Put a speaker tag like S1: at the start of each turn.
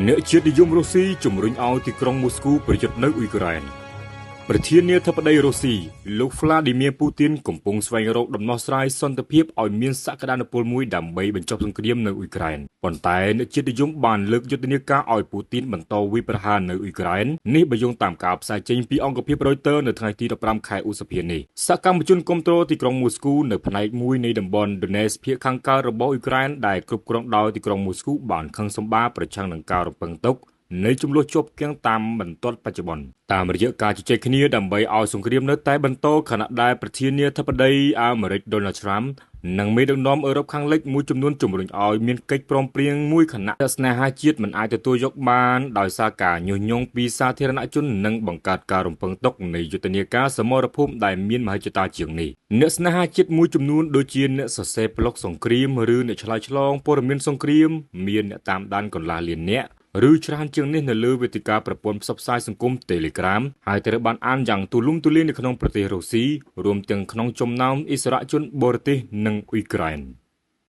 S1: អ្នកជាតិនិយមរុស្ស៊ីជំរុញឲ្យទីក្រុងមូស្គូប្រយុទ្ធនៅអ៊ុយក្រែនប្រធានាធិបតីរុស្ស៊ីលោក Vladimir Putin កំពុងស្វែងរកដំណោះស្រាយសន្តិភាពឲ្យមានសក្តានុពលមួយដើម្បីបញ្ចប់សង្គ្រាមនៅអ៊ុយក្រែនប៉ុន្តែអ្នកជាតិនិយមបានលើកយុទ្ធនាការឲ្យ Putin បន្តវាយប្រហារនៅអ៊ុយក្រែននេះបើយោងតាមការផ្សាយចេញពីអង្គភាព Reuters នៅថ្ងៃទី15ខែឧសភានេះសកម្មជនគាំទ្រទីក្រុងមូស្គូនៅផ្នែកមួយនៃតំបន់ Donetsk ភាគខាងកើតរបស់អ៊ុយក្រែនដែលគ្រប់គ្រងដោយទីក្រុងមូស្គូបានខឹងសម្បារប្រឆាំងនឹងការរំពឹងទុកនៃចំនួនជាប់គាំងតាមបន្ទាត់បច្ចុប្បន្នតាមរយៈការជជែកគ្នាដើម្បីឲ្យសង្គ្រាមនៅតែបន្តខណៈដែលប្រធានាធិបតីអាមេរិក Donald Trump និងមេដឹកនាំអឺរ៉ុបខាងលិចមួយចំនួនជំរុញឲ្យមានកិច្ចព្រមព្រៀងមួយខណៈស្នេហាជាតិមិនអាចទទួលយកបានដោយសារការញុះញង់ពីសាធារណជននិងបង្កើតការរំពឹងទុកនៃយុទ្ធនាការសមរភូមិដែលមានមហិច្ឆតាជាងនេះអ្នកស្នេហាជាតិមួយចំនួនដូចជាអ្នកសរសេរប្លុកសង្គ្រាមឬអ្នកឆ្លើយឆ្លងព័ត៌មានសង្គ្រាមមានអ្នកតាមដានកន្លះលាននាក់ឬច្រើនជាងនេះនៅលើវេទិកាប្រព័ន្ធផ្សព្វផ្សាយសង្គម Telegram ហើយត្រូវបានអានយ៉ាងទូលំទូលាយនៅក្នុងប្រទេសរុស្ស៊ីរួមទាំងក្នុងចំណោមឥស្សរជនបរទេសនិងអ៊ុយក្រែន